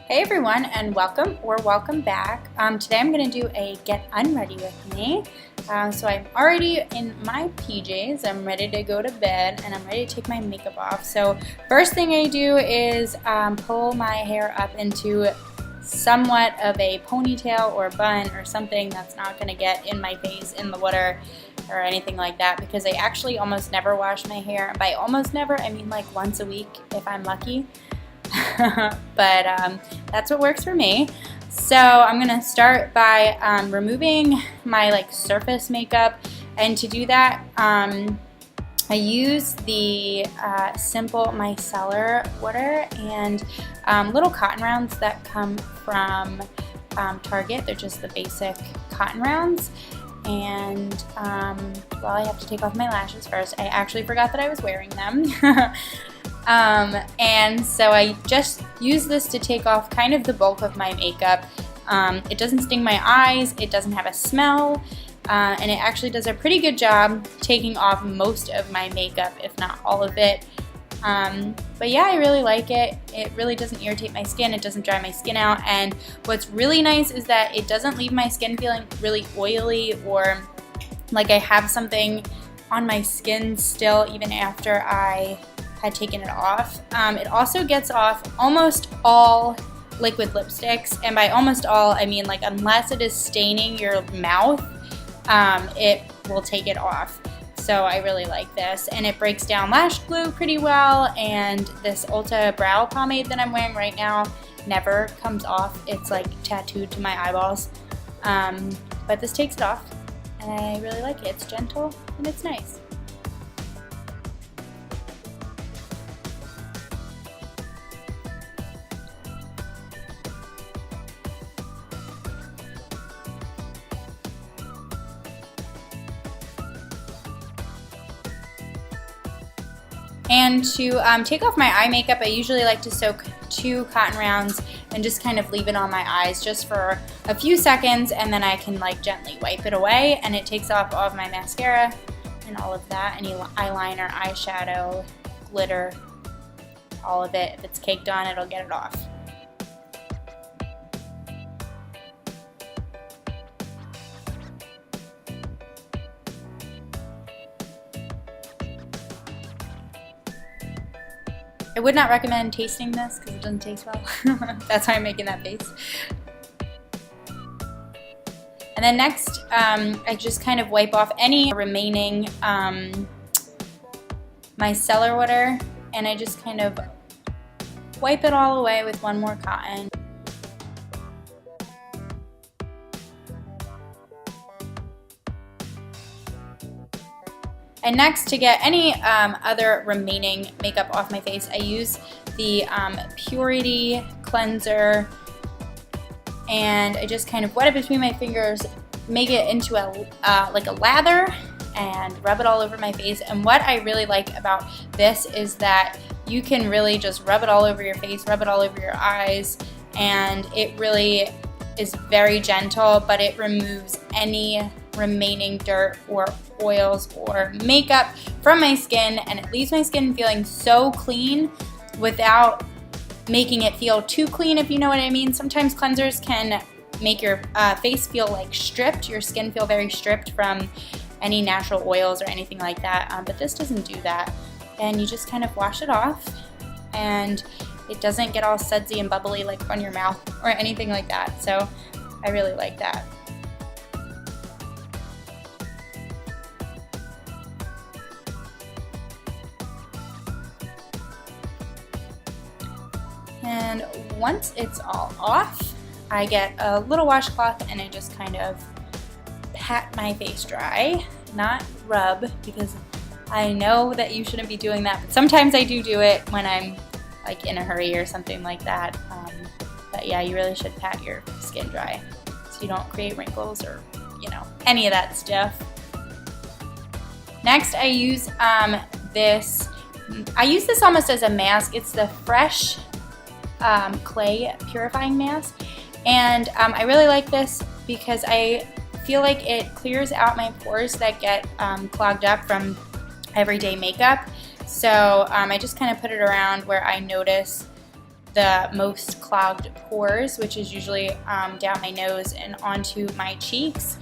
Hey everyone, and welcome back. Today I'm going to do a Get Unready with me. So I'm already in my PJs, I'm ready to go to bed, and I'm ready to take my makeup off. So first thing I do is pull my hair up into somewhat of a ponytail or bun or something that's not going to get in my face, in the water, or anything like that, because I actually almost never wash my hair. And by almost never, I mean like once a week if I'm lucky. But that's what works for me. So I'm gonna start by removing my surface makeup, and to do that I use the simple micellar water and little cotton rounds that come from Target. They're just the basic cotton rounds. And well, I have to take off my lashes first. I actually forgot that I was wearing them. And so I just use this to take off kind of the bulk of my makeup. It doesn't sting my eyes, it doesn't have a smell, and it actually does a pretty good job taking off most of my makeup, if not all of it. But yeah, I really like it. It really doesn't irritate my skin, it doesn't dry my skin out, and what's really nice is that it doesn't leave my skin feeling really oily or like I have something on my skin still even after I had taken it off. It also gets off almost all liquid lipsticks, and by almost all I mean unless it is staining your mouth, it will take it off. So I really like this, and it breaks down lash glue pretty well, and this Ulta brow pomade that I'm wearing right now never comes off. It's like tattooed to my eyeballs, but this takes it off, and I really like it. It's gentle and it's nice. And to take off my eye makeup, I usually like to soak 2 cotton rounds and just kind of leave it on my eyes just for a few seconds, and then I can gently wipe it away, and it takes off all of my mascara and all of that, any eyeliner, eyeshadow, glitter, all of it. If it's caked on, it'll get it off. I would not recommend tasting this because it doesn't taste well. That's why I'm making that face. And then next, I just kind of wipe off any remaining micellar water, and I just kind of wipe it all away with one more cotton. And next, to get any other remaining makeup off my face, I use the Purity cleanser, and I just kind of wet it between my fingers, make it into like a lather, and rub it all over my face. And what I really like about this is that you can really just rub it all over your face, rub it all over your eyes, and it really is very gentle, but it removes any remaining dirt or oils or makeup from my skin, and it leaves my skin feeling so clean without making it feel too clean, if you know what I mean. Sometimes cleansers can make your face feel stripped, your skin feel very stripped from any natural oils or anything like that, but this doesn't do that. And you just kind of wash it off, and it doesn't get all sudsy and bubbly on your mouth or anything like that, so I really like that. And once it's all off, I get a little washcloth and I just kind of pat my face dry, not rub, because I know that you shouldn't be doing that, but sometimes I do it when I'm in a hurry or something like that. But yeah, you really should pat your skin dry so you don't create wrinkles or any of that stuff. Next, I use this. I use this almost as a mask. It's the Fresh clay purifying mask, and I really like this because I feel like it clears out my pores that get clogged up from everyday makeup. So I just kind of put it around where I notice the most clogged pores, which is usually down my nose and onto my cheeks.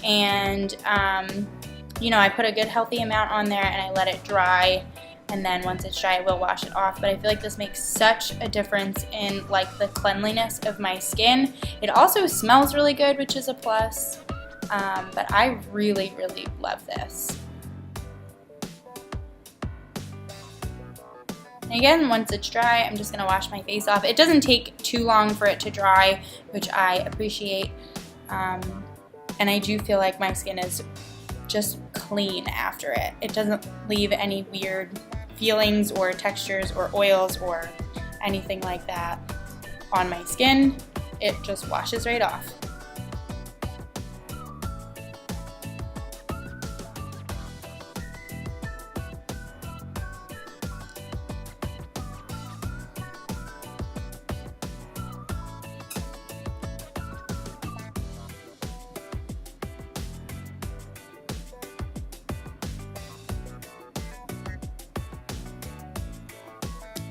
And you know, I put a good healthy amount on there and I let it dry, and then once it's dry I will wash it off. But I feel like this makes such a difference in like the cleanliness of my skin. It also smells really good, which is a plus, but I really love this. And again, once it's dry, I'm just going to wash my face off. It doesn't take too long for it to dry, which I appreciate. And I do feel like my skin is just clean after it. It doesn't leave any weird feelings or textures or oils or anything like that on my skin. It just washes right off.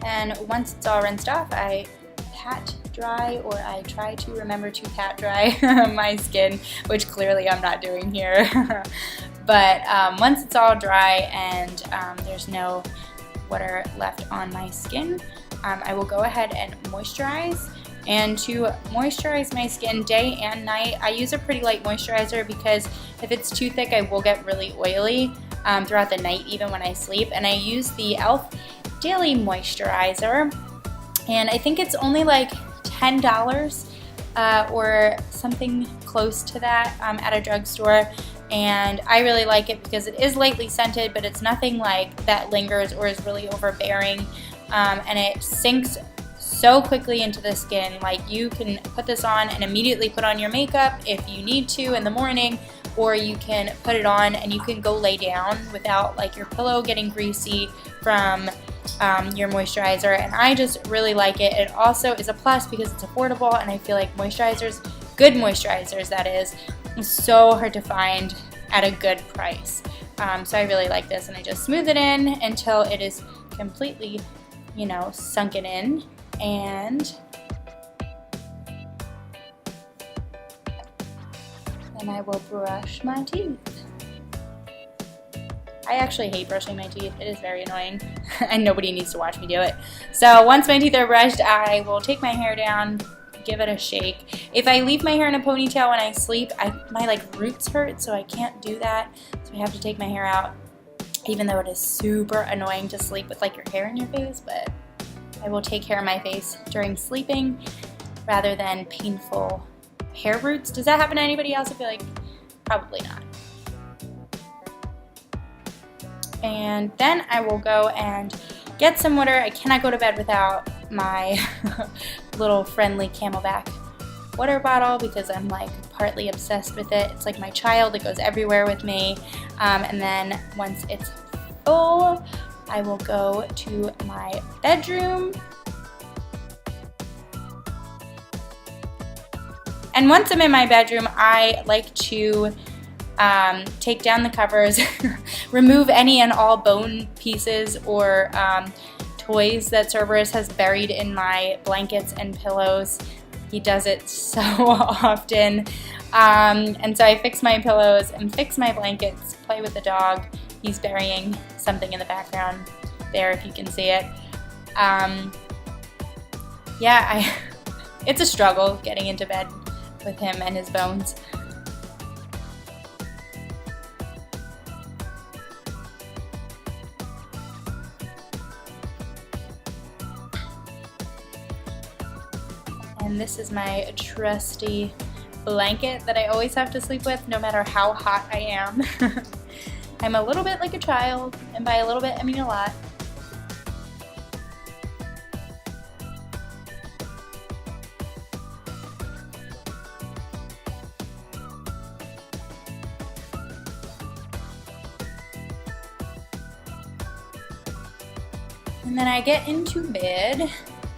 And once it's all rinsed off, I pat dry, or I try to remember to pat dry my skin, which clearly I'm not doing here. But once it's all dry and there's no water left on my skin, I will go ahead and moisturize. And to moisturize my skin day and night, I use a pretty light moisturizer because if it's too thick, I will get really oily throughout the night, even when I sleep. And I use the e.l.f. Daily Moisturizer, and I think it's only like $10 or something close to that at a drugstore. And I really like it because it is lightly scented, but it's nothing like that lingers or is really overbearing, and it sinks so quickly into the skin. Like, you can put this on and immediately put on your makeup if you need to in the morning, or you can put it on and you can go lay down without like your pillow getting greasy from your moisturizer. And I just really like it. It also is a plus because it's affordable, and I feel like moisturizers, good moisturizers that is so hard to find at a good price. So I really like this, and I just smooth it in until it is completely, you know, sunken in. And then I will brush my teeth. I actually hate brushing my teeth. It is very annoying, and nobody needs to watch me do it. So once my teeth are brushed, I will take my hair down, give it a shake. If I leave my hair in a ponytail when I sleep, my like roots hurt, so I can't do that. So I have to take my hair out, even though it is super annoying to sleep with like your hair in your face. But I will take care of my face during sleeping rather than painful hair roots. Does that happen to anybody else? I feel like probably not. And then I will go and get some water. I cannot go to bed without my little friendly Camelback water bottle because I'm like partly obsessed with it. It's like my child. It goes everywhere with me. And then once it's full, I will go to my bedroom. And once I'm in my bedroom, I like to take down the covers, remove any and all bone pieces or toys that Cerberus has buried in my blankets and pillows. He does it so often. And so I fix my pillows and fix my blankets, play with the dog. He's burying something in the background there, if you can see it. Yeah, it's a struggle getting into bed with him and his bones. And this is my trusty blanket that I always have to sleep with, no matter how hot I am. I'm a little bit like a child, and by a little bit I mean a lot. And then I get into bed,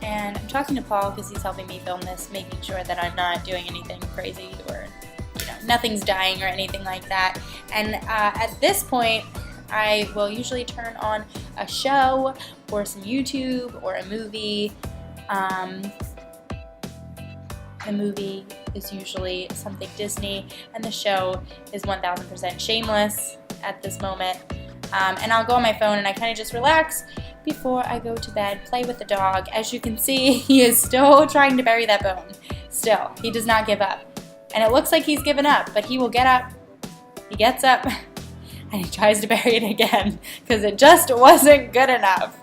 and I'm talking to Paul because he's helping me film this, making sure that I'm not doing anything crazy or, you know, nothing's dying or anything like that. And at this point, I will usually turn on a show or some YouTube or a movie, The movie is usually something Disney, and the show is 1000% Shameless at this moment. And I'll go on my phone and I kind of just relax before I go to bed, play with the dog. As you can see, he is still trying to bury that bone. Still, he does not give up. And it looks like he's given up, but he will get up. He gets up and he tries to bury it again because it just wasn't good enough.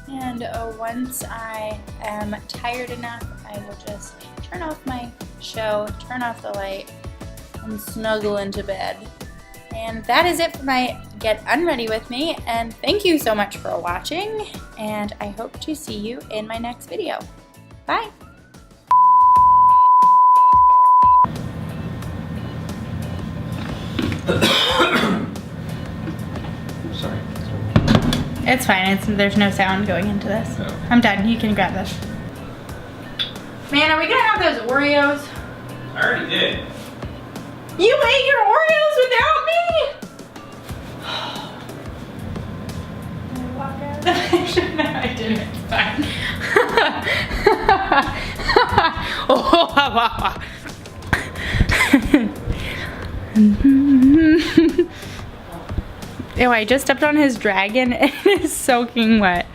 And once I am tired enough, I will just turn off my show, turn off the light, and snuggle into bed. And that is it for my Get Unready with me. And thank you so much for watching. And I hope to see you in my next video. Bye. Sorry. It's fine. There's no sound going into this. Oh. I'm done. You can grab this. Man, are we gonna have those Oreos? I already did. You ate your Oreos without me? Can I walk out of the picture? No, I didn't. It's fine. Ew, I just stepped on his dragon and it is soaking wet.